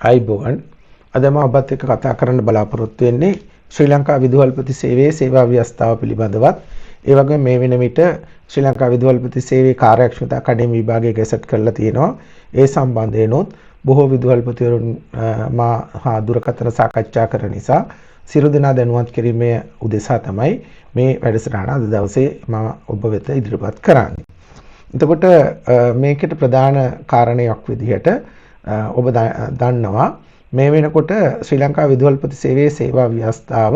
අයිබෝවන් අද මම ඔබත් එක්ක කතා කරන්න බලාපොරොත්තු වෙන්නේ ශ්‍රී ලංකා විදුහල්පති සේවයේ සේවා ව්‍යවස්ථාව පිළිබඳවත්. ඒ වගේම මේ වෙන විට ශ්‍රී ලංකා විදුහල්පති සේවයේ කාර්යක්ෂමතා කඩින් විභාගයේ ගැසට් කරලා තියෙනවා. ඒ සම්බන්ධයෙන්ොත් බොහෝ විදුහල්පතිවරුන් මා දුරකථන සාකච්ඡා කරන නිසා සියලු දෙනා දැනුවත් කිරීමේ උදෙසා තමයි මේ වැඩසටහන අද දවසේ මම ඔබ වෙත ඉදිරිපත් කරන්නේ. එතකොට මේකට ප්‍රධාන කාරණයක් විදිහට ඔබ දන්නවා මේ වෙනකොට ශ්‍රී ලංකා විදුහල්පති සේවයේ සේවා ව්‍යවස්ථාව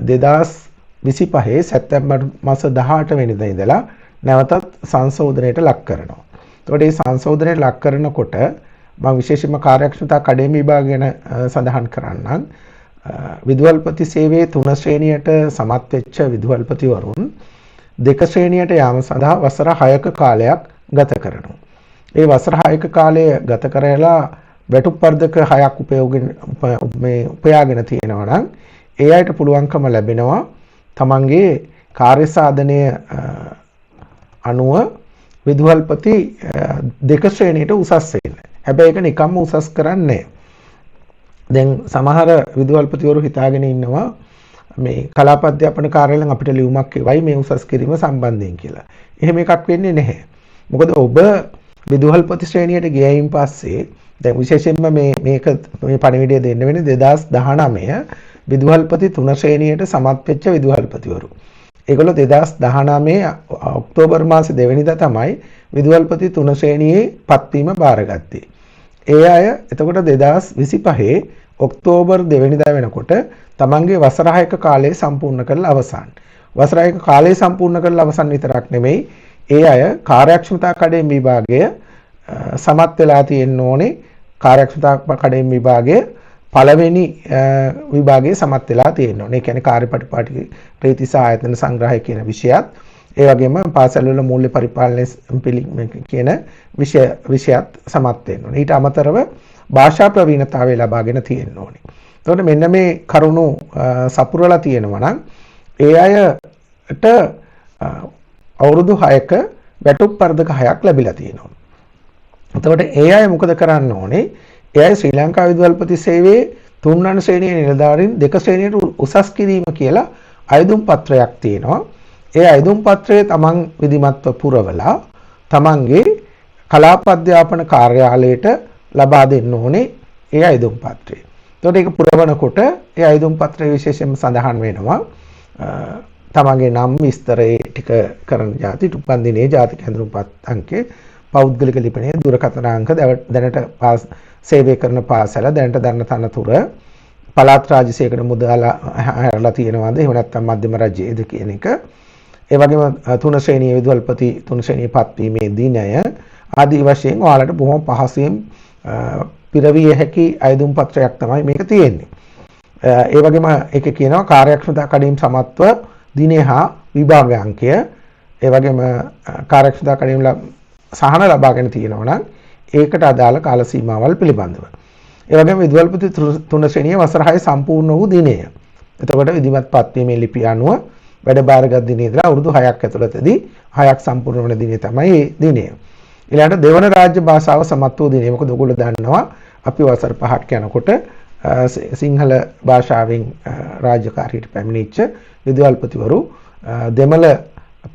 2025 සැප්තැම්බර් මාස 18 වෙනිදා ඉඳලා නැවතත් සංශෝධනයට ලක් කරනවා. එතකොට මේ සංශෝධනයට ලක් කරනකොට මම විශේෂයෙන්ම කාර්යක්ෂමතා කඩින් විභාග ගැන සඳහන් කරන්නම්. විදුහල්පති සේවයේ 3 ශ්‍රේණියට සමත් වෙච්ච විදුහල්පතිවරුන් 2 ශ්‍රේණියට යාම සඳහා වසර 6ක කාලයක් ගත කරනවා. ඒ වසර 6ක කාලය ගත කරලා වැටුප් වර්ධක 6ක් උපයාගෙන තියෙනවා නම් ඒ අයට පුළුවන්කම ලැබෙනවා තමන්ගේ කාර්ය සාධනය අනුව විදුහල්පති 2 ශ්‍රේණියට උසස් වෙන්න. හැබැයි ඒක නිකම්ම උසස් කරන්නේ නැහැ. දැන් සමහර විදුහල්පතිවරු හිතාගෙන ඉන්නවා මේ කලාප අධ්‍යාපන කාර්යාලයෙන් අපිට ලියුමක් එවයි මේ උසස් කිරීම සම්බන්ධයෙන් කියලා. එහෙම එකක් වෙන්නේ නැහැ. මොකද ඔබ විදුහල්පති ශ්‍රේණියට ගියයින් පස්සේ දැන් විශේෂයෙන්ම මේ පණිවිඩය දෙන්න වෙන්නේ 2019 විදුහල්පති 3 ශ්‍රේණියට සමත් වෙච්ච විදුහල්පතිවරු. ඒගොල්ලෝ 2019 ඔක්තෝබර් මාසේ 2 වෙනිදා තමයි විදුහල්පති 3 ශ්‍රේණියේ පත්වීම බාරගත්තේ. ඒ අය එතකොට 2025 ඔක්තෝබර් 2 වෙනිදා වෙනකොට තමන්ගේ වසර 6ක කාලය සම්පූර්ණ කරලා අවසන්. වසර 6ක කාලය සම්පූර්ණ කරලා අවසන් විතරක් නෙමෙයි ඒ අය කාර්යක්ෂමතා කඩින් විභාගය සමත් වෙලා තියෙන්න ඕනේ. කාර්යක්ෂමතා කඩින් විභාගයේ පළවෙනි විභාගයේ සමත් වෙලා තියෙන්න ඕනේ. ඒ කියන්නේ කාර්යපටිපාටි ප්‍රීති සහ ආයතන සංග්‍රහය කියන විෂයත් ඒ වගේම පාසල් වල මූල්‍ය පරිපාලනය කියන විෂයත් සමත් වෙන්න ඕනේ. ඊට අමතරව භාෂා ප්‍රවීණතාවය ලබාගෙන තියෙන්න ඕනේ. එතකොට මෙන්න මේ කරුණු සපුරලා තියෙනවා නම් ඒ අයට අවුරුදු 6ක වැටුප් වර්ධක 6ක් ලැබිලා තියෙනවා. එතකොට ඒ අය මොකද කරන්න ඕනේ? ඒ අය ශ්‍රී ලංකා විදුහල්පති සේවයේ 3 වන ශ්‍රේණියේ නිලධාරීන් 2 ශ්‍රේණියට උසස් කිරීම කියලා අයදුම් පත්‍රයක් තියෙනවා. ඒ අයදුම් පත්‍රය තමන් විධිමත්ව පුරවලා තමන්ගේ කලාප අධ්‍යාපන කාර්යාලයට ලබා දෙන්න ඕනේ ඒ අයදුම් පත්‍රය. එතකොට ඒක පුරවනකොට ඒ අයදුම් පත්‍රයේ විශේෂයෙන්ම සඳහන් වෙනවා තමන්ගේ නම් විස්තරේ ටික කරන જાති උපන්දිනේ ජාතික හැඳුනුම්පත් අංකය පෞද්ගලික ලිපිණය දුරකථන අංක දැනට සේවය කරන පාසල දැනට දරන තනතුර පළාත් රාජ්‍ය සේවක මුදල හැරලා තියෙනවද එහෙම නැත්නම් මධ්‍යම රජයේද කියන එක ඒ වගේම 3 ශ්‍රේණියේ විදුහල්පති 3 ශ්‍රේණියේ පත්වීමේ දිනය ආදී වශයෙන් ඔයාලට බොහොම පහසුවෙන් පිරවිය හැකි අයදුම් පත්‍රයක් තමයි මේක තියෙන්නේ. ඒ වගේම ඒක කියනවා කාර්යක්ෂමතා කඩින් සමත්ව දිනය හා විභාග අංකය ඒ වගේම කාර්යක්ෂමතා කඩින් සහන ලබාගෙන තියෙනවා නම් ඒකට අදාළ කාල සීමාවල් පිළිබඳව. ඒ වගේම විදුහල්පති 3 ශ්‍රේණියේ වසර 6 සම්පූර්ණ වූ දිනය. එතකොට විධිමත් පත්වීමේ ලිපිය අනුව වැඩ බාරගත් දිනේ ඉඳලා අවුරුදු 6ක් ඇතුළතදී 6ක් සම්පූර්ණ වෙන දිනේ තමයි මේ දිනය. ඊළඟට දෙවන රාජ්‍ය භාෂාව සමත් වූ දිනේ. මොකද ඔයගොල්ලෝ දන්නවා අපි වසර 5ක් යනකොට සිංහල භාෂාවෙන් රාජකාරියට පැමිණිච්ච විදුහල්පතිවරු දෙමළ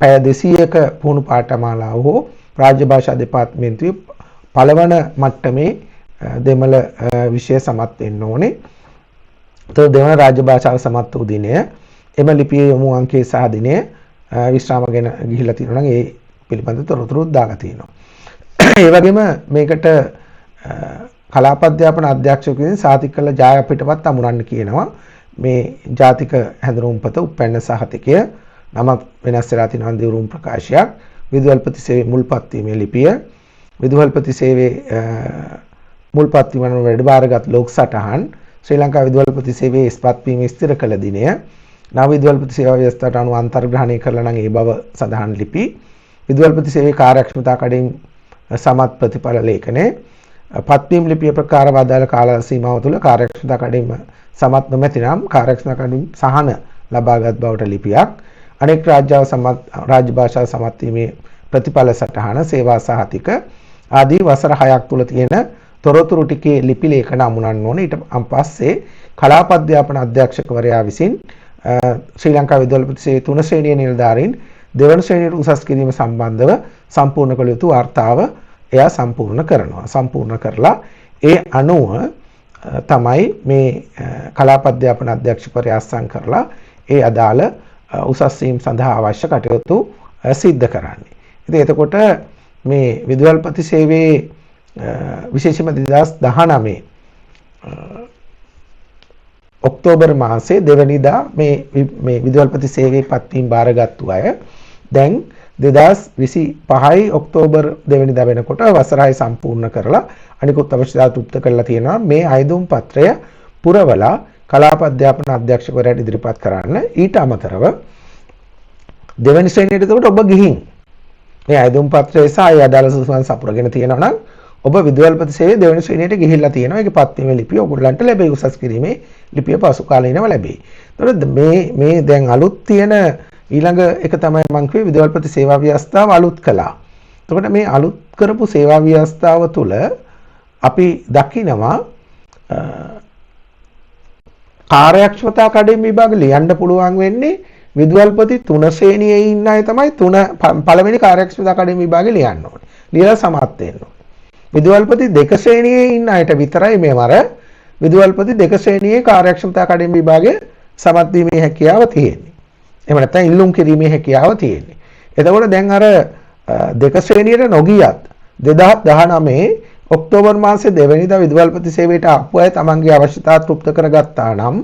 පැය 200ක පුහුණු පාඨමාලාව හෝ රාජ්‍ය භාෂා දෙපාර්තමේන්තුවේ පළවන මට්ටමේ දෙමළ විෂය සමත් වෙන්න ඕනේ. ඒතකොට දෙවන රාජ්‍ය භාෂාව සමත් වූ දිනය එම ලිපියේ යොමු අංකයේ සහ දිනය විශ්‍රාම ගැන ගිහිලා තියෙනවා නම් ඒ පිළිබඳ තොරතුරු දාලා තියෙනවා. ඒ වගේම මේකට කලාප අධ්‍යාපන අධ්‍යක්ෂකගෙන් සාතික කළ ජය අපිටවත් අමුණන්න කියනවා. මේ ජාතික හැඳුනුම්පත උපැන්න සහතිකය නම වෙනස් වෙලා තියෙනවා දිවුරුම් ප්‍රකාශයක් විදුහල්පති සේවයේ මුල්පත්වීමේ ලිපිය විදුහල්පති සේවයේ මුල්පත්වීම වන වැඩ බාරගත් ලෝක සටහන් ශ්‍රී ලංකා විදුහල්පති සේවයේ ස්පත්වීම ස්ථිර කළ දිනය නව විදුහල්පති සේවා ව්‍යවස්ථාවට අනුව අන්තර්ග්‍රහණය කරලා නම් ඒ බව සඳහන් ලිපි විදුහල්පති සේවයේ කාර්යක්ෂමතා කඩින් සමත් ප්‍රතිඵල ලේඛනය පත්වීම් ලිපිය ප්‍රකාර වදාළ කාල සීමාව තුළ කාර්යක්ෂමතා කඩින් සමත් නොමැතිනම් කාර්යක්ෂමතා කඩින් සහන ලබාගත් බවට ලිපියක් අනෙක් රාජ්‍ය භාෂා සමත් වීමේ ප්‍රතිඵල සටහන සේවා සහතික ආදී වසර 6ක් තුල තියෙන තොරතුරු ටිකේ ලිපි ලේඛන අමුණන්න ඕනේ. ඊට පස්සේ කලාප අධ්‍යාපන අධ්‍යක්ෂකවරයා විසින් ශ්‍රී ලංකා විදුහල්පති සේවයේ 3 ශ්‍රේණියේ නිලධාරීන් දෙවන ශ්‍රේණියට උසස් කිරීම සම්බන්ධව සම්පූර්ණ කළ යුතු වාර්තාව එයා සම්පූර්ණ කරනවා. සම්පූර්ණ කරලා ඒ අනුව තමයි මේ කලාප අධ්‍යාපන අධ්‍යක්ෂකවරයා අත්සන් කරලා ඒ අදාළ උසස් වීම සඳහා අවශ්‍ය කටයුතු සිද්ධ කරන්නේ. ඉතින් එතකොට මේ විදුහල්පති සේවයේ විශේෂයෙන්ම 2019 ඔක්තෝබර් මාසයේ දෙවනිදා මේ විදුහල්පති සේවයේ පත්වීම බාරගත්තු අය දැන් 2025 ඔක්තෝබර් දෙවනිදා වෙනකොට වසරයි සම්පූර්ණ කරලා අනිකුත් අවශ්‍යතා තෘප්ත කරලා තියෙනවා. මේ අයදුම් පත්‍රය පුරවලා කලාප අධ්‍යාපන අධ්‍යක්ෂකවරයාට ඉදිරිපත් කරන්න. ඊට අමතරව දෙවනි ශ්‍රේණියට එතකොට ඔබ ගිහින් මේ අයදුම් පත්‍රය සහ ඒ අදාළ සුසුකම් සපුරගෙන තියෙනවා නම් ඔබ විදුහල්පති සේවයේ දෙවනි ශ්‍රේණියට ගිහිල්ලා තියෙනවා. ඒකේ පත්වීමේ ලිපිය ඔයගොල්ලන්ට ලැබෙයි. උසස් කිරීමේ ලිපිය පසු කාලීනව ලැබෙයි. එතකොට මේ දැන් අලුත් තියෙන ඊළඟ එක තමයි මම කිව්වේ විදුහල්පති සේවා ව්‍යවස්ථාව අලුත් කළා. එතකොට මේ අලුත් කරපු සේවා ව්‍යවස්ථාව තුළ අපි දකිනවා කාර්යක්ෂමතා කඩින් විභාග ලියන්න පුළුවන් වෙන්නේ විදුහල්පති 3 ශ්‍රේණියේ ඉන්න අය තමයි පළවෙනි කාර්යක්ෂමතා කඩින් විභාගේ ලියන්න ඕනේ. ලියලා සමත් වෙන්න ඕනේ. විදුහල්පති 2 ශ්‍රේණියේ ඉන්න අයට විතරයි මේවර විදුහල්පති 2 ශ්‍රේණියේ කාර්යක්ෂමතා කඩින් විභාගේ සමත් වීමේ හැකියාව තියෙන්නේ. එහෙම නැත්නම් ඉල්ලුම් කිරීමේ හැකියාව තියෙන්නේ. එතකොට දැන් අර 2 ශ්‍රේණියට නොගියත් 2019 ඔක්තෝබර් මාසයේ දෙවැනිදා විදුහල්පති සේවයට ආපු අය තමන්ගේ අවශ්‍යතා තෘප්ත කරගත්තා නම්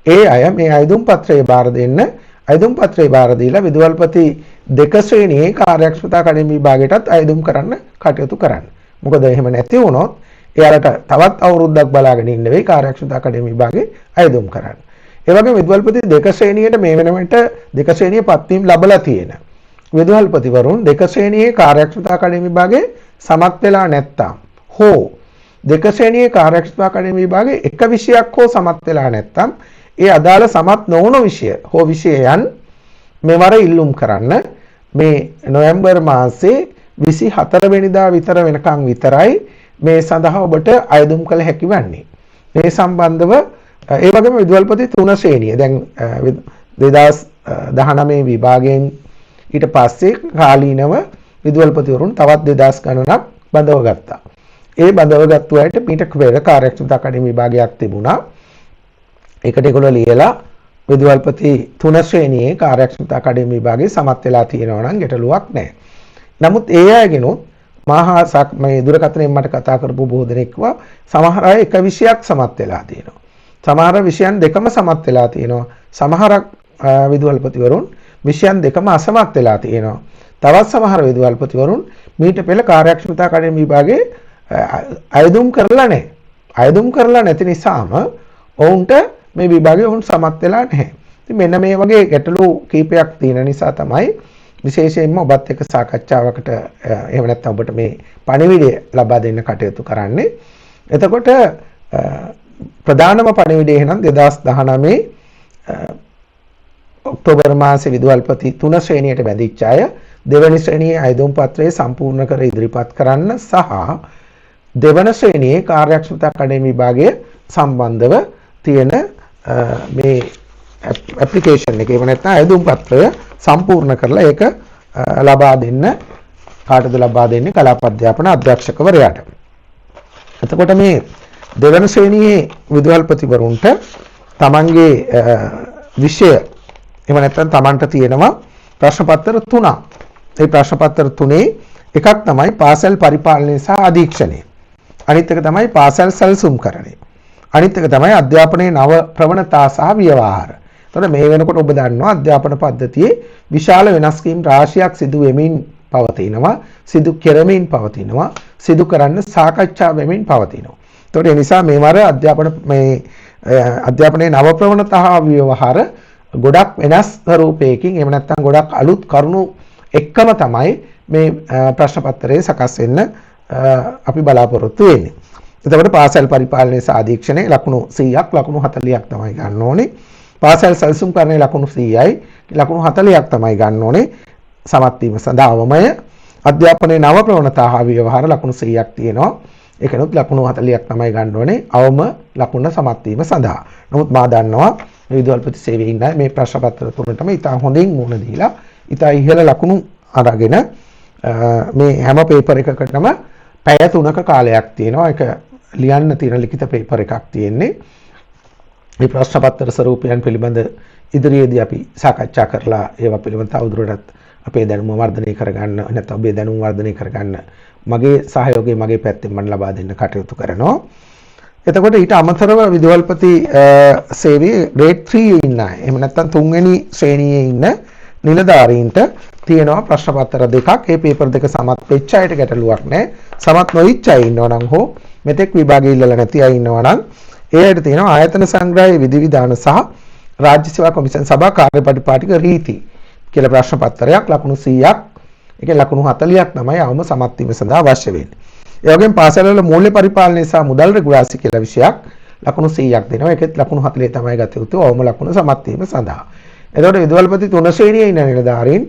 ඒ අය මේ අයදුම් පත්‍රය බාර දෙන්න අයදුම් පත්‍රය බාර දීලා විදුහල්පති 2 ශ්‍රේණියේ කාර්යක්ෂමතා කඩින් විභාගයටත් අයදුම් කරන්න කටයුතු කරන්න. මොකද එහෙම නැති වුණොත් එයාලට තවත් අවුරුද්දක් බලාගෙන ඉන්න වෙයි කාර්යක්ෂමතා කඩින් විභාගේ අයදුම් කරන්න. ඒ වගේම විදුහල්පති 2 ශ්‍රේණියට මේ වෙනකොට 2 ශ්‍රේණියේ පත්වීම් ලැබලා තියෙන විදුහල්පතිවරුන් 2 ශ්‍රේණියේ කාර්යක්ෂමතා කඩින් විභාගේ සමත් වෙලා නැත්තම් හෝ 2 ශ්‍රේණියේ කාර්යක්ෂමතා කඩින් විභාගේ එක විෂයක් හෝ සමත් වෙලා නැත්තම් ඒ අදාළ සමත් නොවුණු විෂය හෝ විෂයයන් මෙවර ඉල්ලුම් කරන්න මේ නොවැම්බර් මාසයේ 24 වෙනිදා විතර වෙනකන් විතරයි මේ සඳහා ඔබට අයදුම් කළ හැකි වන්නේ. මේ සම්බන්ධව ඒ වගේම විදුහල්පති 3 ශ්‍රේණිය දැන් 2019 විභාගයෙන් ඊට පස්සේ කාලීනව විදුහල්පතිවරුන් තවත් 2000 ගණනක් බඳව ගත්තා. ඒ බඳවගත්තු අයට මීට පෙර කාර්යක්ෂමතා කඩින් විභාගයක් තිබුණා. ඒකට ඒගොල්ලෝ ලියලා විදුහල්පති 3 ශ්‍රේණියේ කාර්යක්ෂමතා කඩින් විභාගයේ සමත් වෙලා තියෙනවා නම් ගැටලුවක් නැහැ. නමුත් ඒ අයගෙනුත් මහා මේ දුරකථනයෙන් මට කතා කරපු බොහෝ දෙනෙක් කිව්වා සමහර අය එක විෂයක් සමත් වෙලා තියෙනවා. සමහර විෂයන් දෙකම සමත් වෙලා තියෙනවා. සමහර විදුහල්පතිවරුන් විෂයන් දෙකම අසමත් වෙලා තියෙනවා. තවත් සමහර විදුහල්පතිවරුන් මීට පෙර කාර්යක්ෂමතා කඩින් විභාගයේ අයදුම් කරලා නැහැ. අයදුම් කරලා නැති නිසාම ඔවුන්ට මේ විභාගයේ ඔවුන් සමත් වෙලා නැහැ. ඉතින් මෙන්න මේ වගේ ගැටලු කීපයක් තියෙන නිසා තමයි විශේෂයෙන්ම ඔබත් එක්ක සාකච්ඡාවකට එහෙම නැත්නම් ඔබට මේ පණිවිඩය ලබා දෙන්න කටයුතු කරන්නේ. එතකොට ප්‍රධානම පණිවිඩය එහෙනම් 2019 ඔක්තෝබර් මාසයේ විදුහල්පති 3 ශ්‍රේණියට බැඳිච්ච අය දෙවැනි ශ්‍රේණියේ අයදුම් පත්‍රය සම්පූර්ණ කර ඉදිරිපත් කරන්න සහ දෙවන ශ්‍රේණියේ කාර්යක්ෂමතා කඩින් විභාගය සම්බන්ධව තියෙන මේ ඇප්ලිකේෂන් එක එහෙම නැත්නම් අයදුම් පත්‍රය සම්පූර්ණ කරලා ඒක ලබා දෙන්න කාටද ලබා දෙන්නේ කලාප අධ්‍යාපන අධ්‍යක්ෂකවරයාට. එතකොට මේ දෙවන ශ්‍රේණියේ විදුහල්පතිවරුන්ට තමන්ගේ විෂය එහෙම නැත්නම් තමන්ට තියෙනවා ප්‍රශ්න පත්‍ර 3ක්. ඒ ප්‍රශ්න පත්‍ර 3 එකක් තමයි පාසල් පරිපාලනය සහ අධීක්ෂණය. අනිත් එක තමයි පාසල් සැලසුම්කරණය. අනිත් එක තමයි අධ්‍යාපනයේ නව ප්‍රවණතා සහ ව්‍යවහාර. එතකොට මේ වෙනකොට ඔබ දන්නවා අධ්‍යාපන පද්ධතියේ විශාල වෙනස්කම් රාශියක් සිදු වෙමින් පවතිනවා, සිදු කෙරමින් පවතිනවා, සිදු කරන්න සාකච්ඡා වෙමින් පවතිනවා. එතකොට ඒ නිසා මේවර අධ්‍යාපනයේ නව ප්‍රවණතා ව්‍යවහාර ගොඩක් වෙනස් ස්වරූපයකින් එහෙම නැත්නම් ගොඩක් අලුත් කරුණු එක්කම තමයි මේ ප්‍රශ්න පත්‍රයේ සකස් වෙන්න අපි බලාපොරොත්තු වෙන්නේ. එතකොට පාසල් පරිපාලනයේ සාධීක්ෂණයේ ලකුණු 100ක් ලකුණු 40ක් තමයි ගන්න ඕනේ. පාසල් සැලසුම්කරණයේ ලකුණු 100යි ලකුණු 40ක් තමයි ගන්න ඕනේ. සමත් වීම සඳහා අවමය අධ්‍යාපනයේ නව ප්‍රවණතා හා ව්‍යවහාර ලකුණු 100ක් තියෙනවා. ඒකනොත් ලකුණු 40ක් තමයි ගන්න ඕනේ අවම ලකුණ සමත් වීම සඳහා. නමුත් මා දන්නවා විදුහල්පති සේවයේ ඉන්න මේ ප්‍රශ්න පත්‍ර තුනටම ඉතා හොඳින් මුහුණ දීලා ඉතා ඉහළ ලකුණු අරගෙන මේ හැම පේපර් එකකටම පැය 3ක කාලයක් තියෙනවා. ඒක ලියන්න තියෙන ලිඛිත පේපර් එකක් තියෙන්නේ. මේ ප්‍රශ්න පත්‍ර ස්වරූපයන් පිළිබඳ ඉදිරියේදී අපි සාකච්ඡා කරලා ඒවා පිළිබඳව තවදුරටත් අපේ දැනුම වර්ධනය කරගන්න නැත්නම් අපේ දැනුම වර්ධනය කරගන්න මගේ සහයෝගය මගේ පැත්තෙන් මම ලබා දෙන්න කටයුතු කරනවා. එතකොට ඊට අමතරව විදුහල්පති සේවයේ ග්‍රේඩ් 3 ඉන්න අය එහෙම නැත්නම් 3 වෙනි ශ්‍රේණියේ ඉන්න නිලධාරීන්ට තියෙනවා ප්‍රශ්න පත්‍ර දෙකක්. ඒ පේපර් දෙක සමත් වෙච්ච අයට ගැටලුවක් නැහැ. සමත් නොවිච්ච අය ඉන්නවා නම් හෝ මෙතෙක් විභාගයේ ඉල්ලලා නැති අය ඉන්නවා නම් එයට තියෙනවා ආයතන සංග්‍රහයේ විධිවිධාන සහ රාජ්‍ය සේවා කොමිෂන් සභා කාර්යපටිපාටික රීති කියලා ප්‍රශ්න පත්‍රයක් ලකුණු 100ක් ඒකේ ලකුණු 40ක් තමයි අවම සමත් වීම සඳහා අවශ්‍ය වෙන්නේ. ඒ වගේම පාසල්වල මූල්‍ය පරිපාලනය සහ මුදල් රෙගුලාසි කියලා විෂයක් ලකුණු 100ක් දෙනවා. ඒකෙත් ලකුණු 40 තමයි ගත යුතු අවම ලකුණු සමත් වීම සඳහා. එතකොට විදුහල්පති 3 ශ්‍රේණියේ ඉන්න නිලධාරීන්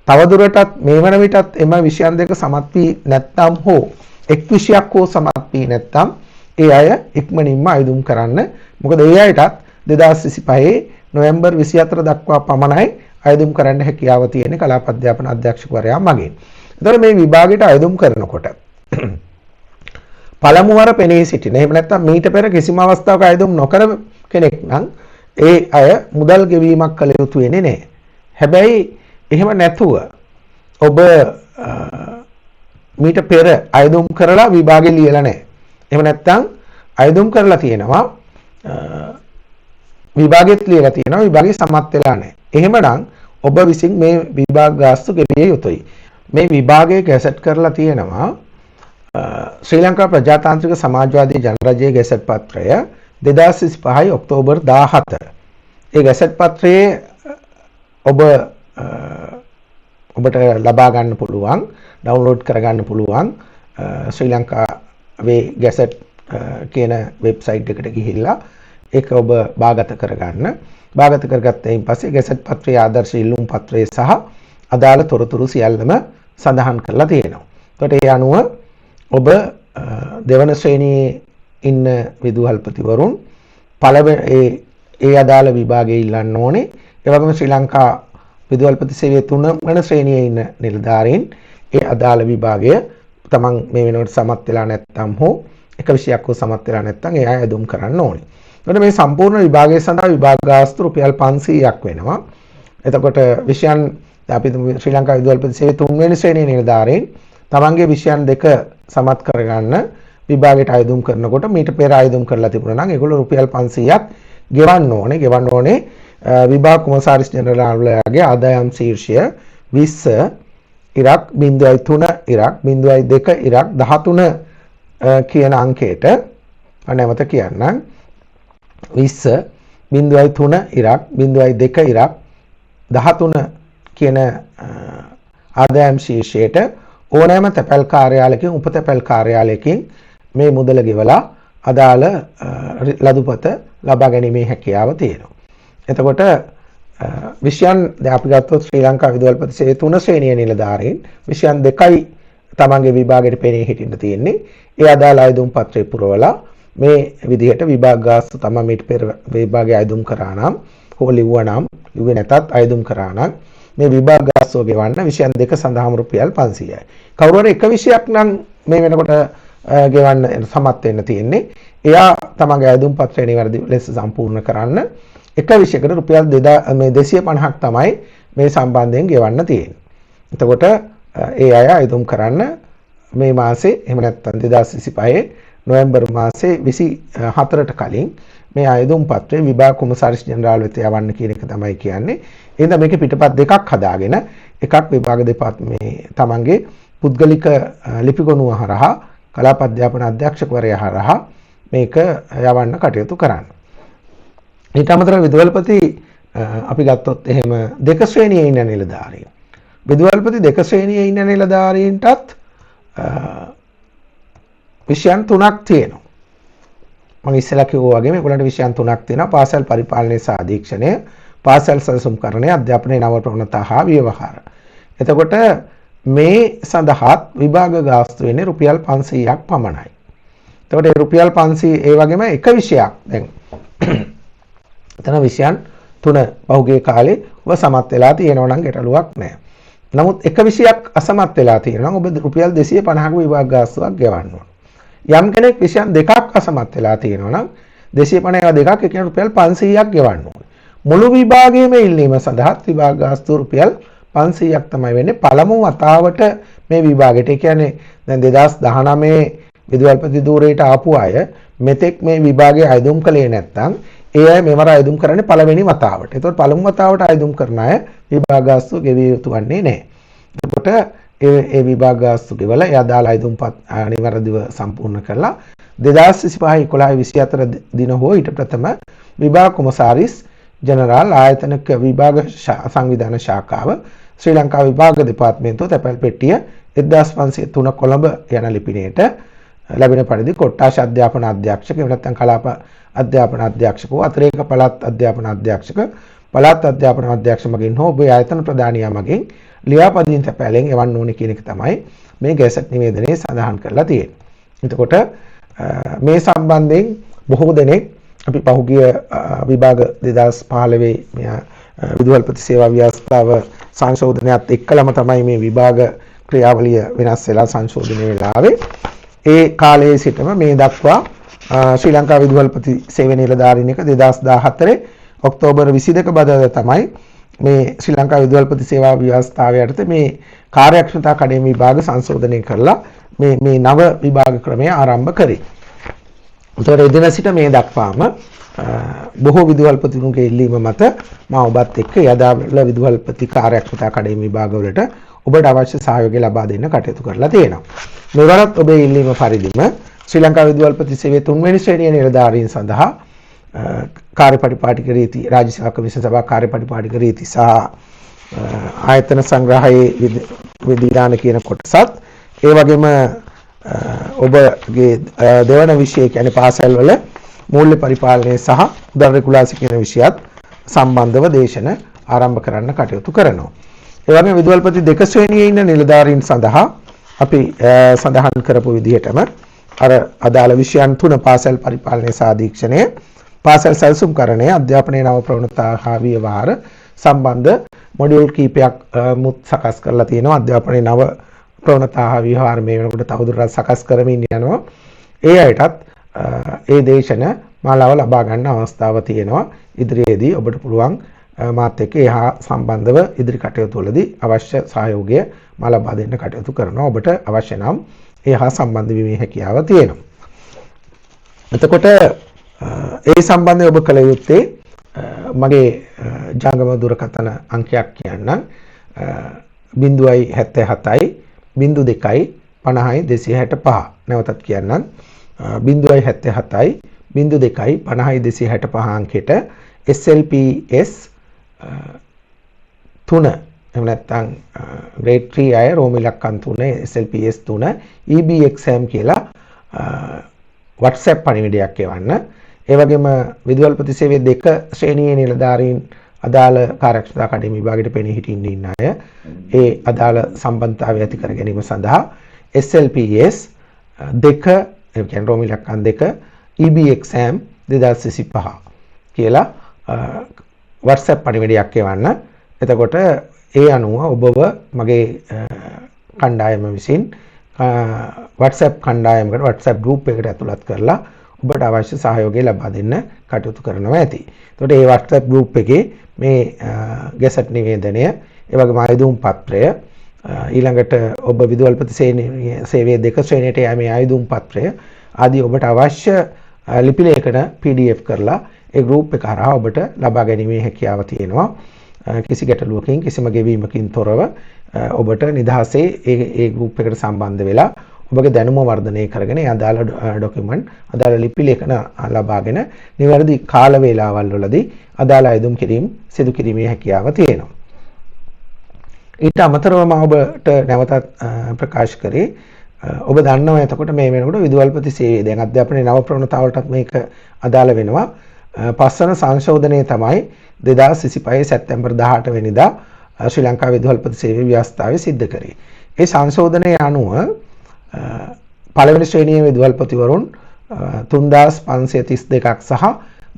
තවදුරටත් මේ වන විටත් එම විෂයන් දෙක සමත් වී නැත්නම් හෝ එක් විෂයක් හෝ සමත් වී නැත්නම් ඒ අය ඉක්මනින්ම අයදුම් කරන්න. මොකද ඒ අයටත් 2025 නොවැම්බර් 24 දක්වා පමණයි අයදුම් කරන්න හැකියාව තියෙන කලාප අධ්‍යාපන අධ්‍යක්ෂකවරයා මගින්. එතකොට මේ විභාගයට අයදුම් කරනකොට පළමු වර පෙනී සිටින එහෙම නැත්නම් මීට පෙර කිසිම අවස්ථාවක අයදුම් නොකර කෙනෙක් නම් ඒ අය මුදල් ගෙවීමක් කළ යුතු වෙන්නේ නැහැ. හැබැයි එහෙම නැතුව ඔබ මීට පෙර අයදුම් කරලා විභාගෙ ලියලා නැහැ. එහෙම නැත්නම් අයදුම් කරලා තියෙනවා විභාගෙත් ලියලා තියෙනවා විභාගේ සමත් වෙලා නැහැ. එහෙමනම් ඔබ විසින් මේ විභාග ගාස්තු ගෙවිය යුතුයි. මේ විභාගයේ ගැසට් කරලා තියෙනවා ශ්‍රී ලංකා ප්‍රජාතාන්ත්‍රික සමාජවාදී ජනරජයේ ගැසට් පත්‍රය 2025 ඔක්තෝබර් 17. ඒ ගැසට් පත්‍රයේ ඔබට ලබා ගන්න පුළුවන් ඩවුන්ලෝඩ් කරගන්න පුළුවන් ශ්‍රී ලංකාවේ ගැසට් කියන වෙබ්සයිට් එකට ගිහිල්ලා ඒක ඔබ බාගත කරගන්න. බාගත කරගත්තයින් පස්සේ ගැසට් පත්‍රයේ ආදර්ශ ඉල්ලුම් පත්‍රය සහ අදාළ තොරතුරු සියල්ලම සඳහන් කරලා තියෙනවා. එතකොට ඒ අනුව ඔබ දෙවන ශ්‍රේණියේ ඉන්න විදුහල්පතිවරුන් ඒ අදාළ විභාගයේ ඉල්ලන්න ඕනේ. ඒ වගේම ශ්‍රී ලංකා විදුහල්පති සේවයේ 3 වෙනි ශ්‍රේණියේ ඉන්න නිලධාරීන් ඒ අදාළ විභාගය තමන් මේ වෙනකොට සමත් වෙලා නැත්නම් හෝ එක විෂයක් හෝ සමත් වෙලා නැත්නම් ඒ අය අයදුම් කරන්න ඕනේ. එතකොට මේ සම්පූර්ණ විභාගය සඳහා විභාග ගාස්තු රුපියල් 500ක් වෙනවා. එතකොට විෂයන් අපි ශ්‍රී ලංකා විදුහල්පති සේවයේ 3 වෙනි ශ්‍රේණියේ නිලධාරීන් තමන්ගේ විෂයන් දෙක සමත් කරගන්න විභාගයට අයදුම් කරනකොට මීට පෙර අයදුම් කරලා තිබුණා නම් ඒගොල්ලෝ රුපියල් 500ක් ගෙවන්න ඕනේ. විභාග කොමසාරිස් ජෙනරාල්ගේ ආදායම් ශීර්ෂය 20 ඉරක් 0.3 ඉරක් 0.2 ඉරක් 13 කියන අංකයට නැවත කියන්නම් 20 0.3 ඉරක් 0.2 ඉරක් 13 කියන ආදායම් ශීර්ෂයට ඕනෑම තැපැල් කාර්යාලයකින් උපතැපැල් කාර්යාලයකින් මේ මුදල ගෙවලා අදාළ ලදුපත ලබා ගැනීමේ හැකියාව තියෙනවා. එතකොට විෂයන් දැන් අපි ගත්තොත් ශ්‍රී ලංකා විදුහල්පති සේවයේ 3 ශ්‍රේණියේ නිලධාරීන් විෂයන් දෙකයි තමන්ගේ විභාගයට පෙනී හිටින්න තියෙන්නේ. ඒ අදාළ අයදුම් පත්‍රය පුරවලා මේ විදිහට විභාග ගාස්තු තමයි මීට පෙර විභාගයේ අයදුම් කරා නම් හෝ ලිව්වා නම් ලිව්වේ නැතත් අයදුම් කරා නම් මේ විභාග ගාස්තුව ගෙවන්න විෂයන් දෙක සඳහාම රුපියල් 500යි. කවුරු හරි එක විෂයක් නම් මේ වෙනකොට ගෙවන්න සමත් වෙන්න තියෙන්නේ. එයා තමන්ගේ අයදුම් පත්‍රය නිවැරදි ලෙස සම්පූර්ණ කරන්න එක විෂයකට රුපියල් 250ක් තමයි මේ සම්බන්ධයෙන් ගෙවන්න තියෙන්නේ. එතකොට ඒ අය අයදුම් කරන්න මේ මාසේ එහෙම නැත්නම් 2025 නොවැම්බර් මාසේ 24ට කලින් මේ අයදුම් පත්‍රය විභාග කොමසාරිස් ජෙනරාල් වෙත යවන්න කියන එක තමයි කියන්නේ. එහෙනම් මේකේ පිටපත් දෙකක් හදාගෙන එකක් විභාග දෙපාර්තමේ තමන්ගේ පුද්ගලික ලිපිගොනුව හරහා කලාප අධ්‍යාපන අධ්‍යක්ෂකවරයා හරහා මේක යවන්න කටයුතු කරන්න. ඊට අමතරව විදුහල්පති අපි ගත්තොත් එහෙම දෙක ශ්‍රේණියේ ඉන්න නිලධාරීන් විදුහල්පති දෙක ශ්‍රේණියේ ඉන්න නිලධාරීන්ටත් විෂයන් 3ක් තියෙනවා. මම ඉස්සෙල්ලා කිව්වා වගේ මේගොල්ලන්ට විෂයන් 3ක් තියෙනවා. පාසල් පරිපාලනය සහ අධීක්ෂණය, පාසල් සැලසුම්කරණය, අධ්‍යාපනයේ නව ප්‍රවණතා හා ව්‍යවහාර. එතකොට මේ සඳහාත් විභාග ගාස්තු වෙන්නේ රුපියල් 500ක් පමණයි. එතකොට රුපියල් 500 ඒ වගේම එක විෂයක් දැන් එතන විෂයන් 3 පහුගිය කාලේ ඔබ සමත් වෙලා තියෙනවා නම් ගැටලුවක් නැහැ. නමුත් එක විෂයක් අසමත් වෙලා තියෙනවා නම් ඔබ රුපියල් 250ක විභාග ගාස්තුවක් ගෙවන්න ඕන. යම් කෙනෙක් විෂයන් දෙකක් අසමත් වෙලා තියෙනවා නම් 250 දෙකක් ඒ කියන්නේ රුපියල් 500ක් ගෙවන්න ඕන. මුළු විභාගයේම ඉල්ලීම සඳහා විභාග ගාස්තුව රුපියල් 500ක් තමයි වෙන්නේ පළමු වතාවට මේ විභාගයට. ඒ කියන්නේ දැන් 2019 විදුහල්පති ධූරයට ආපු අය මෙතෙක් මේ විභාගයේ අයදුම් කළේ නැත්නම් ඒ අය මෙවර අයදුම් කරන්නේ පළවෙනි වතාවට. ඒතකොට පළමු වතාවට අයදුම් කරන අය විභාග ගාස්තුව ගෙවිය යුතු වන්නේ නැහැ. එතකොට ඒ විභාග ගාස්තුව ගෙවලා ඒ අදාළ අයදුම්පත් අනිවාර්යව සම්පූර්ණ කරලා 2025 11 24 දින හෝ ඊට ප්‍රථම විභාග කොමසාරිස් ජනරාල් ආයතනික විභාග සංවිධාන ශාඛාව ශ්‍රී ලංකා විභාග දෙපාර්තමේන්තුව තැපැල් පෙට්ටිය 1503 කොළඹ යන ලිපිණයට ලැබෙන පරිදි කොට්ටාශ අධ්‍යාපන අධ්‍යක්ෂක එහෙම නැත්නම් කලාප අධ්‍යාපන අධ්‍යක්ෂක හෝ අතිරේක පළාත් අධ්‍යාපන අධ්‍යක්ෂක පළාත් අධ්‍යාපන අධ්‍යක්ෂ මගින් හෝ ඔබේ ආයතන ප්‍රධානියා මගින් ලියාපදිංචි තැපැලෙන් එවන්න ඕනේ කියන එක තමයි මේ ගැසට් නිවේදනයේ සඳහන් කරලා තියෙන්නේ. එතකොට මේ සම්බන්ධයෙන් බොහෝ දෙනෙක් අපි පහුගිය විභාග 2015 විදුහල්පති සේවා ව්‍යවස්ථාව සංශෝධනයත් එක්කලම තමයි මේ විභාග ක්‍රියාවලිය වෙනස් වෙලා සංශෝධනය වෙලා ආවේ. ඒ කාලයේ සිටම මේ දක්වා ශ්‍රී ලංකා විදුහල්පති සේවය නිලධාරීන් එක 2014 ඔක්තෝබර් 22 බදාදා තමයි මේ ශ්‍රී ලංකා විදුහල්පති සේවා ව්‍යවස්ථාව යටතේ මේ කාර්යක්ෂමතා කඩින විභාග සංශෝධනය කරලා මේ නව විභාග ක්‍රමය ආරම්භ කරේ. උතර එදින සිට මේ දක්වාම බොහෝ විදුහල්පතිතුන්ගේ ඉල්ලීම මත මා ඔබත් එක්ක යදාවල විදුහල්පති කාර්යක්ෂමතා කඩින විභාගවලට ඔබට අවශ්‍ය සහයෝගය ලබා දෙන්න කටයුතු කරලා තියෙනවා. මෙවරත් ඔබේ ඉල්ලීම පරිදිම ශ්‍රී ලංකා විදුහල්පති සේවයේ 3 වෙනි ශ්‍රේණියේ නිලධාරීන් සඳහා කාර්යපරිපාටික රීති රාජ්‍ය සේවා කමිෂන් සභා කාර්යපරිපාටික රීති සහ ආයතන සංග්‍රහයේ විධාන කියන කොටසත් ඒ වගේම ඔබගේ දෙවන විෂය කියන්නේ පාසල් වල මූල්‍ය පරිපාලනය සහ උදර් රෙගුලාසි කියන විෂයත් සම්බන්ධව දේශන ආරම්භ කරන්න කටයුතු කරනවා. ඒ වගේම විදුහල්පති දෙක ශ්‍රේණියේ ඉන්න නිලධාරීන් සඳහා අපි සඳහන් කරපු විදිහටම අර අදාළ විෂයන් 3 පාසල් පරිපාලනය සහ අධීක්ෂණය පාසල් සැලසුම්කරණය අධ්‍යාපනයේ නව ප්‍රවණතා හා ව්‍යවහාර සම්බන්ධ මොඩියුල් කීපයක් මුත් සකස් කරලා තියෙනවා. අධ්‍යාපනයේ නව ප්‍රවණතා හා ව්‍යවහාර මේ වෙනකොට තවදුරටත් සකස් කරමින් යනවා. ඒ අයටත් ඒ දේශන මාලාව ලබා ගන්න අවස්ථාව තියෙනවා. ඉදිරියේදී ඔබට පුළුවන් මාත් එක්ක එහා සම්බන්ධව ඉදිරි කටයුතු වලදී අවශ්‍ය සහයෝගය මා ලබා දෙන්න කටයුතු කරනවා. ඔබට අවශ්‍ය නම් එහා සම්බන්ධ වීමේ හැකියාව තියෙනවා. එතකොට ඒ සම්බන්ධව ඔබ කළ යුත්තේ මගේ ජංගම දුරකථන අංකයක් කියන්නම් 077යි 02යි 50යි 265 නැවතත් කියන්නම් 077යි 02යි 50යි 265 අංකයට SLPS 3 එහෙම නැත්නම් grade 3 අය රෝම ඉලක්කම් 3 SLPS 3 EB exam කියලා WhatsApp පණිවිඩයක් එවන්න. ඒ වගේම විදුහල්පති සේවයේ දෙක ශ්‍රේණියේ නිලධාරීන් අදාළ කාර්යක්ෂමතා කඩින විභාගයට පෙනී සිටින්න ඉන්න අය ඒ අදාළ සම්බන්ධතාවය ඇති කර ගැනීම සඳහා SLPS 2 ඒ කියන්නේ රෝම ඉලක්කම් 2 EB exam 2025 කියලා WhatsApp පණිවිඩයක් එවන්න. එතකොට ඒ අනුව ඔබව මගේ කණ්ඩායම විසින් WhatsApp කණ්ඩායමකට WhatsApp group එකට ඇතුළත් කරලා ඔබට අවශ්‍ය සහයෝගය ලබා දෙන්න කටයුතු කරනවා ඇති. එතකොට මේ WhatsApp group එකේ මේ ගැසට් නිවේදනය, ඒ වගේම ආයුධම් පත්‍රය, ඊළඟට ඔබ විදුහල්පති සේවයේ දෙක ශ්‍රේණියට යෑමේ ආයුධම් පත්‍රය ආදී ඔබට අවශ්‍ය ලිපි ලේඛන PDF කරලා ඒ group එක හරහා ඔබට ලබා ගැනීමේ හැකියාව තියෙනවා. කිසි ගැටලුවකින් කිසිම ගෙවීමකින් තොරව ඔබට නිදහසේ ඒ group එකට සම්බන්ධ වෙලා ඔබගේ දැනුම වර්ධනය කරගෙන අදාළ ડોකියුමන්ට් අදාළ ලිපි ලේඛන ලබාගෙන නිවැරදි කාල වේලාවල් වලදී අදාළ අයදුම් කිරීම සිදු කිරීමේ හැකියාව තියෙනවා. ඊට අමතරව මම ඔබට නැවතත් ප්‍රකාශ කරේ ඔබ දන්නවා එතකොට මේ වෙනකොට විදුහල්පති සේවය දැන් අධ්‍යාපනයේ නව ප්‍රවණතාවලටත් මේක අදාළ වෙනවා. පස්වන සංශෝධනය තමයි 2025 සැප්තැම්බර් 18 වෙනිදා ශ්‍රී ලංකා විදුහල්පති සේවය ව්‍යවස්ථාවේ සිද්ධ කරේ. ඒ සංශෝධනය අනුව පළවෙනි ශ්‍රේණියේ විදුහල්පතිවරුන් 3532ක් සහ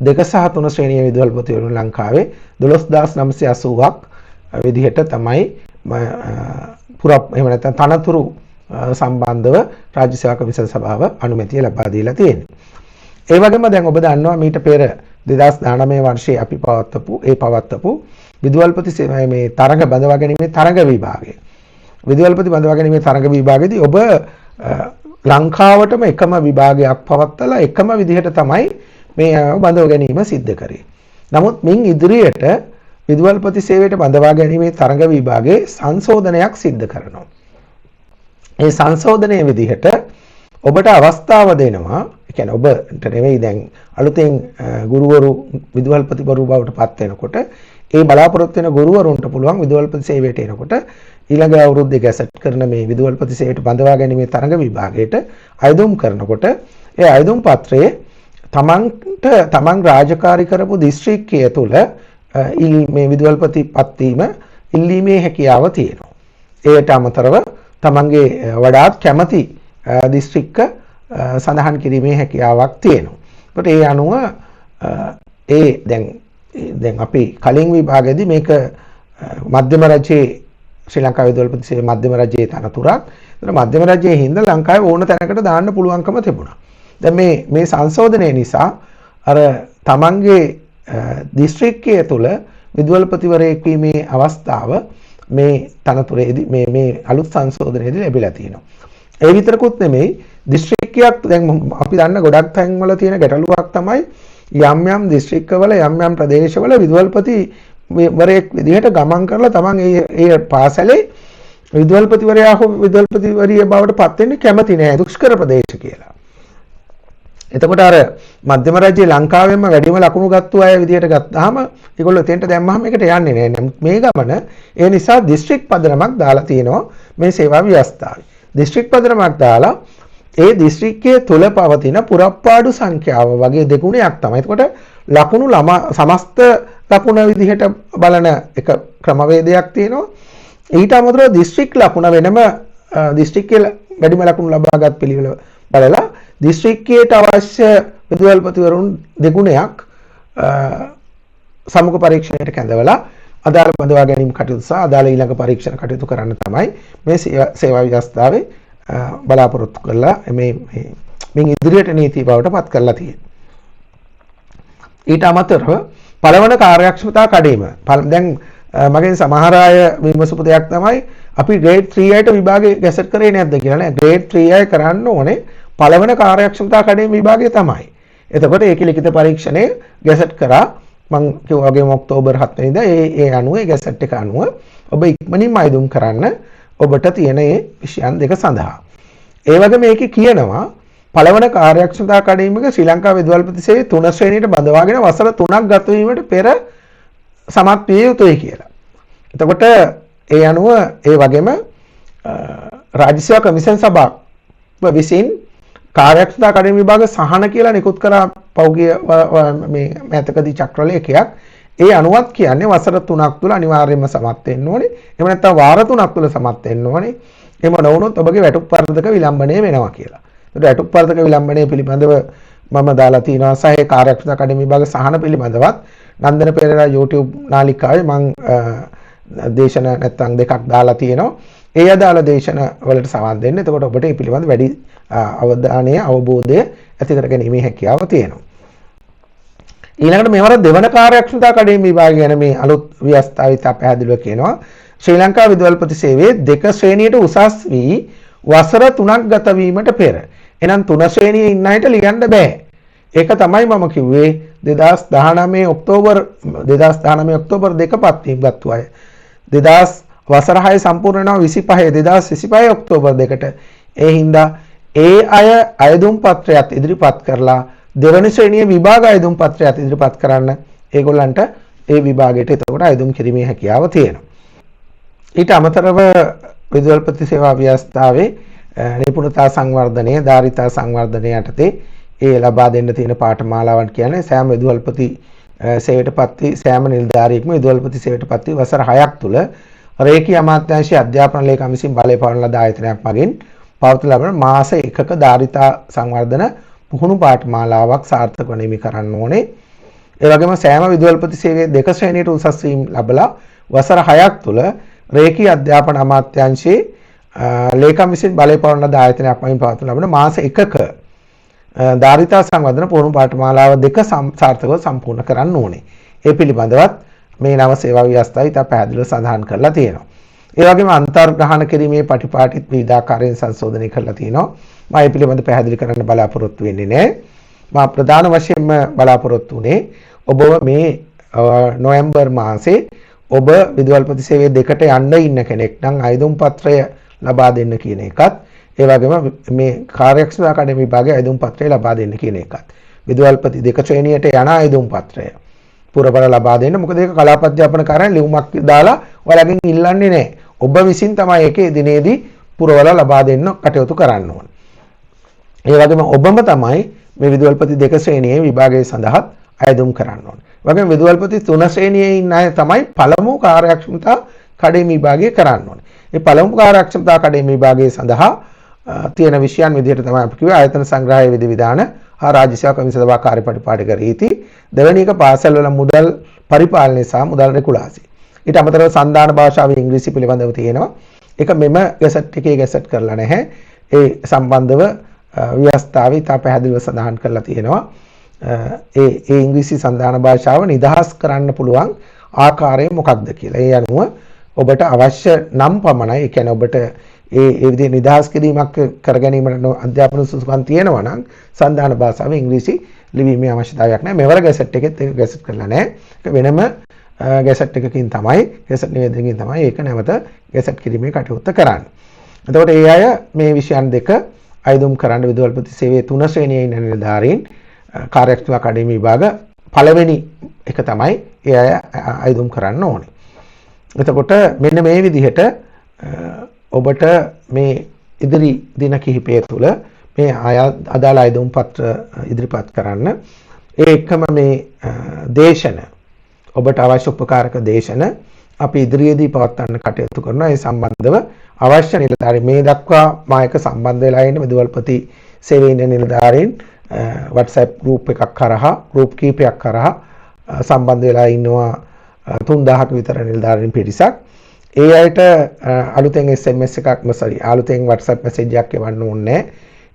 2 සහ 3 ශ්‍රේණියේ විදුහල්පතිවරුන් ලංකාවේ 12980ක් විදිහට තමයි එහෙම නැත්නම් තනතුරු සම්බන්ධව රාජ්‍ය සේවා කමිෂන් සභාව අනුමැතිය ලබා දීලා තියෙනවා. ඒ වගේම දැන් ඔබ දන්නවා මීට පෙර 2019 වර්ෂයේ අපි පවත්වපු විදුහල්පති සේවාවේ මේ තරඟ බඳවා ගැනීමේ තරඟ විභාගය. විදුහල්පති බඳවා ගැනීමේ තරඟ විභාගයේදී ඔබ ලංකාවටම එකම විභාගයක් පවත්වලා එකම විදිහට තමයි මේ බඳව ගැනීම සිද්ධ කරේ. නමුත් මින් ඉදිරියට විදුහල්පති සේවයට බඳවා ගැනීමේ තරඟ විභාගයේ සංශෝධනයක් සිද්ධ කරනවා. ඒ සංශෝධනයේ විදිහට ඔබට අවස්ථාව දෙනවා. ඒ කියන්නේ ඔබට නෙවෙයි දැන් අලුතෙන් ගුරුවරු විදුහල්පතිවරු බවට පත් වෙනකොට ඒ බලාපොරොත්තු වෙන ගුරුවරුන්ට පුළුවන් විදුහල්පති සේවයට එනකොට ඊළඟ අවුරුද්දේ ගැසට් කරන මේ විදුහල්පති සේවයට බඳවා ගැනීමේ තරඟ විභාගයට අයදුම් කරනකොට ඒ අයදුම් පත්‍රයේ තමන් රාජකාරී කරපු දිස්ත්‍රික්කය තුළ මේ විදුහල්පති පත්වීම ඉල්ලීමේ හැකියාව තියෙනවා. ඒට අමතරව තමන්ගේ වඩාත් කැමති දිස්ත්‍රික්ක සඳහන් කිරීමේ හැකියාවක් තියෙනවා. ඒකට ඒ අනුව දැන් අපි කලින් විභාගයේදී මේක මධ්‍යම රජයේ ශ්‍රී ලංකා විදුහල්පති සේවයේ මධ්‍යම රජයේ තනතුරක්. ඒතර මධ්‍යම රජයේ හින්දා ලංකාවේ ඕන තැනකට දාන්න පුළුවන්කම තිබුණා. දැන් මේ සංශෝධනය නිසා අර තමන්ගේ දිස්ත්‍රික්කය තුළ විදුහල්පතිවරයෙක් වීමේ අවස්ථාව මේ තනතුරේදී මේ අලුත් සංශෝධනයේදී ලැබිලා තියෙනවා. ඒ විතරකුත් නෙමෙයි දිස්ත්‍රික්කයක් දැන් අපි දන්න ගොඩක් තැන්වල තියෙන ගැටලුවක් තමයි යම් දිස්ත්‍රික්කවල යම් ප්‍රදේශවල විදුහල්පති වරයෙක් විදිහට ගමන් කරලා තමන් ඒ පාසලේ විදුහල්පතිවරයා හෝ විදුහල්පතිවරිය බවට පත් වෙන්න කැමති නෑ දුෂ්කර ප්‍රදේශ කියලා. එතකොට අර මධ්‍යම රජයේ ලංකාවෙන්ම වැඩිම ලකුණු ගත්තු අය විදිහට ගත්තාම ඒගොල්ලෝ එතෙන්ට දැම්මහම ඒකට යන්නේ නෑ. මේ ගමන ඒ නිසා දිස්ත්‍රික් පදනමක් දාලා තියෙනවා මේ සේවා ව්‍යවස්ථාවේ. දිස්ත්‍රික් පදනමක් දාලා ඒ දිස්ත්‍රික්කයේ තුල පවතින පුරප්පාඩු සංඛ්‍යාව වගේ දෙගුණයක් තමයි. එතකොට ලකුණු සමස්ත ලකුණ විදිහට බලන එක ක්‍රමවේදයක් තියෙනවා. ඊට අමතරව දිස්ත්‍රික් ලකුණ වෙනම දිස්ත්‍රික්කයේ වැඩිම ලකුණු ලබාගත් පිළිවෙල බලලා දිස්ත්‍රික්කයට අවශ්‍ය විදුහල්පතිවරුන් දෙගුණයක් සමුග පරීක්ෂණයට කැඳවලා අදාළ බඳවා ගැනීම කටයුතු සහ අදාළ ඊළඟ පරීක්ෂණ කටයුතු කරන්න තමයි මේ සේවා ව්‍යවස්ථාවේ බලාපොරොත්තු කරලා මේ ඉදිරියට නීති බවට පත් කරලා තියෙනවා. ඊට අමතරව පළවන කාර්යක්ෂමතා කඩීම. දැන් මගෙන් සමහර අය විමසපු දෙයක් තමයි අපි grade 3 අයට විභාගය ගැසට් කරේ නැද්ද කියලා නෑ. grade 3 අය කරන්න ඕනේ පළවන කාර්යක්ෂමතා කඩීම විභාගය තමයි. එතකොට ඒකේ ලිඛිත පරීක්ෂණය ගැසට් කරා මම කිව්වා වගේම ඔක්තෝබර් 7 වෙනිදා ඒ අනුව ඒ ගැසට් එක අනුව ඔබ ඉක්මනින්ම අයදුම් කරන්න ඔබට තියෙන මේ විෂයන් දෙක සඳහා. ඒ වගේ මේකේ කියනවා පළවන කාර්යක්ෂමතා කඩීමක ශ්‍රී ලංකා විදුහල්පති සේවයේ 3 ශ්‍රේණියට බඳවාගෙන වසර 3ක් ගත වීමට පෙර සමත් විය යුතුයි කියලා. එතකොට ඒ අනුව ඒ වගේම රාජ්‍ය සේවා කමිෂන් සභාව විසින් කාර්යක්ෂමතා කඩීම විභාග සහන කියලා නිකුත් කරා පෞගිය මේ මෑතකදී චක්‍රලේඛයක්. ඒ අනුවත් කියන්නේ වසර 3ක් තුල අනිවාර්යයෙන්ම සමත් වෙන්න ඕනේ. එහෙම නැත්නම් වාර 3ක් තුල සමත් වෙන්න ඕනේ. එහෙම නොවුනොත් ඔබගේ වැටුප් වර්ධක විලම්භනය වෙනවා කියලා. ඒකට වැටුප් වර්ධක විලම්භනය පිළිබඳව මම දාලා තියෙනවා සහ ඒ කාර්යක්ෂමතා කඩීම විභාග සහන පිළිබඳවත් නන්දන පෙරේරා YouTube නාලිකාවේ මම දේශන නැත්නම් දෙකක් දාලා තියෙනවා. ඒ අදාළ දේශන වලට සවන් දෙන්න. එතකොට ඔබට මේ පිළිබඳ වැඩි අවධානය අවබෝධය ඇති කරගැනීමේ හැකියාව තියෙනවා. ඊළඟට මෙවර දෙවන කාර්යක්ෂමතා කඩීම විභාගය ගැන මේ අලුත් ව්‍යවස්ථාවිත පැහැදිලිව කියනවා. ශ්‍රී ලංකා විදුහල්පති සේවයේ 2 ශ්‍රේණියට උසස් වී වසර 3ක් ගත වීමට පෙර. එහෙනම් 3 ශ්‍රේණියේ ඉන්න අයට ලියන්න බෑ. ඒක තමයි මම කිව්වේ 2019 ඔක්තෝබර් 2 පත්වීම ගත්තු අය. වසර 6 සම්පූර්ණ වෙනවා 25 2025 ඔක්තෝබර් 2ට. ඒ හින්දා ඒ අය අයදුම් පත්‍රයත් ඉදිරිපත් කරලා දෙවන ශ්‍රේණියේ විභාග අයදුම් පත්‍රයත් ඉදිරිපත් කරන්න ඒගොල්ලන්ට ඒ විභාගයට එතකොට අයදුම් කිරීමේ හැකියාව තියෙනවා. ඊට අමතරව විදුහල්පති සේවා ව්‍යවස්ථාවේ නිපුණතා සංවර්ධනය, ධාරිතා සංවර්ධනය යටතේ ඒ ලබා දෙන්න තියෙන පාඨමාලාවන් කියන්නේ සෑම විදුහල්පති සේවයටපත් වී සෑම නිලධාරියෙක්ම විදුහල්පති සේවයටපත් වී වසර 6ක් තුල රේඛීය අමාත්‍යාංශයේ අධ්‍යාපන ලේකම් විසින් බලය පවරන ලද ආයතනයක් මගින් පවත්වන ලබන මාස 1ක ධාරිතා සංවර්ධන පුහුණු පාඨමාලාවක් සාර්ථකව නිමි කරන්න ඕනේ. ඒ වගේම සෑම විදුහල්පති සේවයේ දෙක ශ්‍රේණියට උසස් වීම ලැබලා වසර 6ක් තුළ රේඛීය අධ්‍යාපන අමාත්‍යාංශයේ ලේකම් විසින් බලය පවරන ලද ආයතනයක් වශයෙන් පවත්වන ලබන මාස 1ක ධාරිතා සංවර්ධන පුහුණු පාඨමාලාව දෙක සාර්ථකව සම්පූර්ණ කරන්න ඕනේ. ඒ පිළිබඳවත් මේ නව සේවා ව්‍යවස්ථාවේ ඉතා පැහැදිලිව සඳහන් කරලා තියෙනවා. ඒ වගේම අන්තර්ග්‍රහණ කිරීමේ පටිපාටිත් විවිධාකාරයෙන් සංශෝධනය කරලා තියෙනවා. මම මේ පිළිබඳව පැහැදිලි කරන්න බලාපොරොත්තු වෙන්නේ නැහැ. මම ප්‍රධාන වශයෙන්ම බලාපොරොත්තු වුණේ ඔබ මේ නොවැම්බර් මාසේ ඔබ විදුහල්පති සේවයේ දෙකට යන්න ඉන්න කෙනෙක් නම් අයදුම් පත්‍රය ලබා දෙන්න කියන එකත් ඒ වගේම මේ කාර්යක්ෂමතා අකාඩමි විභාගයේ අයදුම් පත්‍රය ලබා දෙන්න කියන එකත් විදුහල්පති දෙක ශ්‍රේණියට යන අයදුම් පත්‍රය පුරබල ලබා දෙන්න. මොකද ඒක කලාප අධ්‍යාපන කාර්යාලයෙන් ලියුමක් දාලා ඔයාලගෙන් ඉල්ලන්නේ නැහැ. ඔබ විසින් තමයි ඒකේ දිනේදී පුරවල ලබා දෙන්න කටයුතු කරන්න ඕනේ. ඒ වගේම ඔබම තමයි මේ විදුහල්පති දෙක ශ්‍රේණියේ විභාගය සඳහා අයදුම් කරන්න ඕනේ. වගේම විදුහල්පති තුන ශ්‍රේණියේ ඉන්න අය තමයි පළමු කාර්යක්ෂමතා කඩේමි විභාගය කරන්න ඕනේ. මේ පළමු කාර්යක්ෂමතා කඩේමි විභාගය සඳහා තියෙන විෂයන් විදිහට තමයි අපි කිව්වේ ආයතන සංග්‍රහයේ විධි විධාන හා රාජ්‍ය සේවා කමිෂන් සභා කාර්යපටිපාටික රීති දෙවැනි එක පාසල් වල මුදල් පරිපාලනය සහ මුදල් රෙගුලාසි. ඊට අමතරව සන්දාන භාෂාවේ ඉංග්‍රීසි පිළිබඳව තියෙනවා. ඒක මෙම ගැසට් එකේ ගැසට් කරලා නැහැ. ඒ සම්බන්ධව ව්‍යවස්ථාවේ තා පැහැදිලිව සඳහන් කරලා තියෙනවා. ඒ ඉංග්‍රීසි සන්දාන භාෂාව නිදහස් කරන්න පුළුවන් ආකාරය මොකක්ද කියලා. ඒ අනුව ඔබට අවශ්‍ය නම් පමණයි. ඒ කියන්නේ ඔබට ඒ විදිහේ නිදහස් කිරීමක් කර ගැනීමට අධ්‍යාපන සුසුකම් තියෙනවා නම් සන්දාන භාෂාවේ ඉංග්‍රීසි ලිවීමේ අවශ්‍යතාවයක් නැහැ. මෙවර ගැසට් එකෙත් ඒක ගැසට් කරලා නැහැ. ඒක වෙනම ගැසට් එකකින් තමයි ගැසට් නිවේදනයකින් තමයි ඒක නැවත ගැසට් කිරීමේ කටයුත්ත කරන්නේ. එතකොට ඒ අය මේ විෂයන් දෙක අයදුම් කරන්න විදුහල්පති සේවයේ තුන ශ්‍රේණියේ ඉන්න නිලධාරීන් කාර්යක්ෂමතා අකාඩමි විභාග පළවෙනි එක තමයි ඒ අය අයදුම් කරන්න ඕනේ. එතකොට මෙන්න මේ විදිහට ඔබට මේ ඉදිරි දින කිහිපය තුළ මේ අදාළ අයදුම් පත්‍ර ඉදිරිපත් කරන්න. ඒ එක්කම මේ දේශන ඔබට අවශ්‍ය උපකාරක දේශන අපි ඉදිරියේදී පවත්වන්න කටයුතු කරනවා. ඒ සම්බන්ධව අවශ්‍ය නිලධාරීන් මේ දක්වා මායක සම්බන්ධ වෙලා ඉන්න විදුහල්පති සේවයේ ඉන්න නිලධාරීන් WhatsApp group එකක් කරහා group කීපයක් කරහා සම්බන්ධ වෙලා ඉන්නවා 3000ක විතර නිලධාරීන් පිරිසක්. ඒ අයට අලුතෙන් SMS එකක් අලුතෙන් WhatsApp message එකක් එවන්න ඕනේ.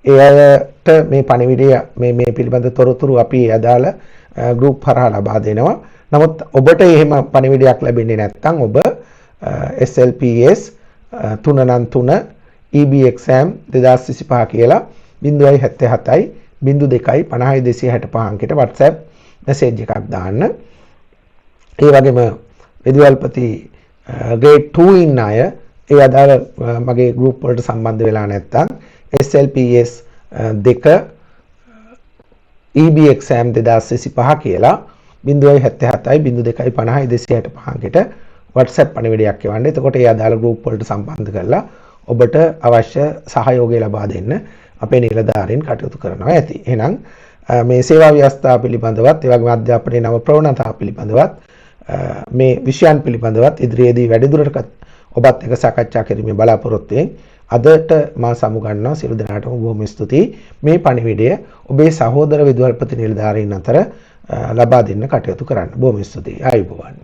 ඒ අයට මේ පණිවිඩය මේ පිළිබඳ තොරතුරු අපි අදාළ group හරහා ලබා දෙනවා. නමුත් ඔබට එහෙම පණිවිඩයක් ලැබෙන්නේ නැත්නම් ඔබ SLPS 393 EB exam 2025 කියලා 077යි 02යි 50යි 265 අංකයට WhatsApp message එකක් දාන්න. ඒ වගේම විදුහල්පති grade 2 ඉන්න අය ඒ අදාළ මගේ group වලට සම්බන්ධ වෙලා නැත්නම් SLPS 2 EB exam 2025 කියලා 077යි 02යි 50යි 265 අංකයට WhatsApp පණිවිඩයක් එවන්න. එතකොට ඒ අදාළ group වලට සම්බන්ධ කරලා ඔබට අවශ්‍ය සහයෝගය ලබා දෙන්න අපේ නිලධාරීන් කටයුතු කරනවා ඇති. එහෙනම් මේ සේවා ව්‍යවස්ථාව පිළිබඳවත් ඒ වගේම අධ්‍යාපනයේ නව ප්‍රවණතා පිළිබඳවත් මේ විෂයන් පිළිබඳවත් ඉදිරියේදී වැඩිදුරටත් ඔබත් එක්ක සාකච්ඡා කිරීමේ බලාපොරොත්තුවෙන් අදට මා සමුගන්නවා. සියලු දෙනාටම බොහොම ස්තුතියි. මේ පණිවිඩය ඔබේ සහෝදර විදුහල්පති නිලධාරීන් අතර ලබා දෙන්න කටයුතු කරන්න. බොහොම ස්තුතියි. ආයුබෝවන්.